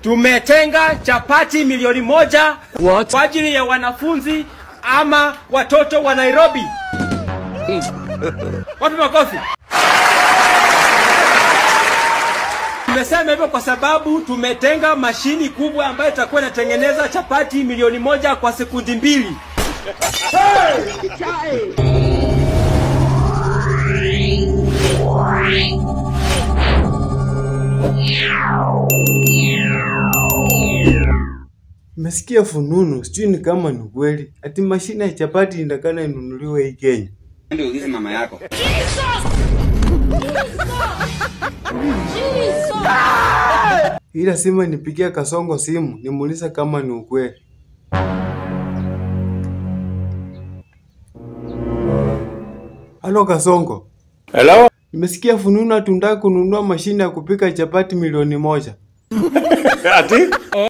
tumetenga chapati milioni 1 kwa ajili ya wanafunzi ama watoto wa Nairobi. Wapi makofi? Tumesema hivyo kwa sababu tumetenga mashini kubwa ambayo itakuwa inatengeneza chapati milioni 1 kwa sekundi 2. Mesikia fununu, sijui ni kama ni kweli. Ati mashine ya chapati indakana inunuliwe hii Kenya. Ndio ulize mama yako. Ila sema nipigia Kasongo simu, nimuulize kama ni ukweli. Halo Kasongo. Hello? Nimesikia fununu tunataka kununua mashine ya kupika chapati milioni 1. Ati?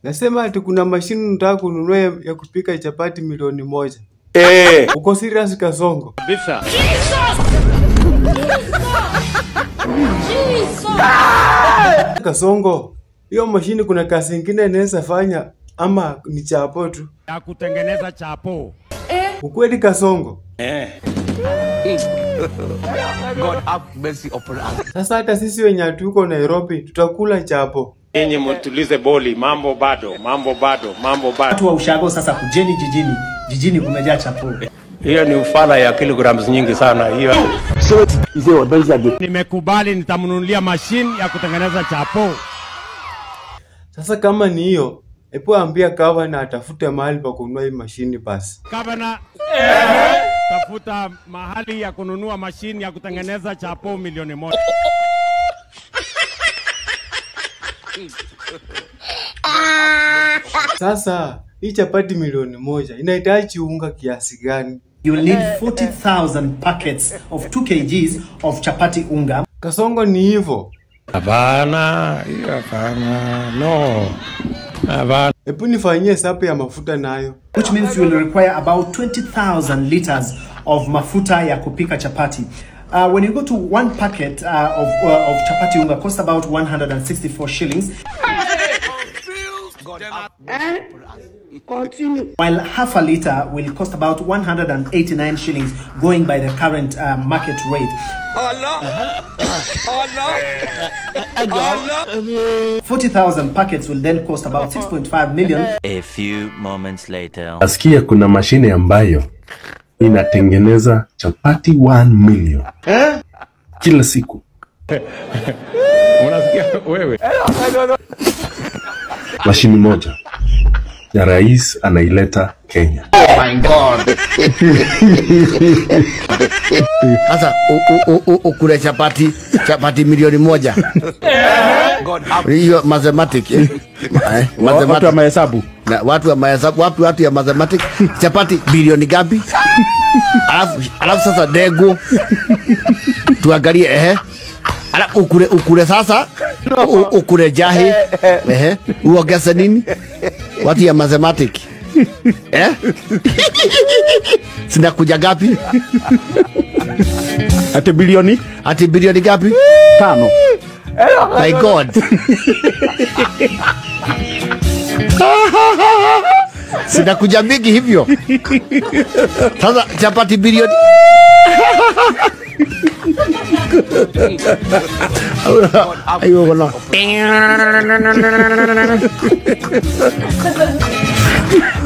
Nasema ati kuna mashine tunataka kununua ya kupika chapati milioni 1. Uko serious Kasongo? Bisa. Kasongo, hiyo mashine kuna kazi nyingine inaweza fanya ama ni chapo tu? Ya kutengeneza chapo. Ukweli Kasongo? God have mercy upon us. Sasa hata sisi wenye tuko Nairobi tutakula chapo. Yenye mtulize boli, mambo bado. Watu wa ushago sasa kujeni jijini. Jijini kumejaa chapo. Hiyo ni ufala ya kilograms nyingi sana hiyo. Nimekubali nitamnunulia machine ya kutengeneza chapo. Sasa kama ni hiyo, hebu ambia Gavana atafute mahali pa kununua hii mashini basi. Gavana, tafuta mahali ya kununua machine ya kutengeneza chapo milioni 1. Sasa hii chapati milioni 1 inahitaji unga kiasi gani? You need 40,000 packets of 2 kgs of chapati unga. Kasongo ni hivyo? Hapana, no. Hapana. Hebu nifanyie hesabu ya mafuta nayo. Which means you will require about 20,000 liters of mafuta ya kupika chapati. When you go to 1 packet of chapati unga costs about 164 shillings. Continue. While half a liter will cost about 189 shillings going by the current market rate. 40,000 packets will then cost about 6.5 million. A few moments later. Asikia kuna mashine ambayo inatengeneza chapati 1 million. Kila siku. Unasikia wewe? Mashini moja ya rais anaileta Kenya. Oh my God. Sasa ukule chapati milioni 1. Hiyo mathematics. Watu wa mahesabu. Na watu wa mahesabu, watu ya mathematics. Chapati bilioni gapi? Alafu sasa dego. Tuangalie ala ukule sasa ukule jahi uongeze nini watu ya mathematics sina kuja gapi Ati bilioni gapi 5. My God. Sina kuja mingi hivyo sasa chapati bilioni ayo wala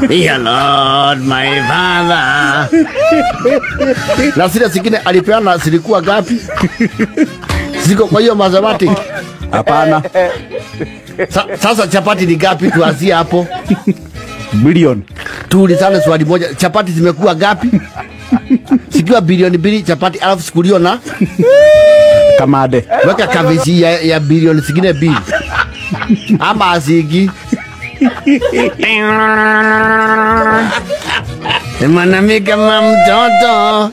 Dear Lord my father. Na zile zingine alipeana zilikuwa gapi? Ziko kwa hiyo mathematics? Hapana. Sasa chapati ni gapi tuanzie hapo? Bilioni. Tuulizane swali moja, chapati zimekuwa gapi? Sikiwa bilioni 2 chapati alafu sikulio na Kamade. weka kavishi ya bilioni zingine 2. Ama azigi. Mwanamke kama mtoto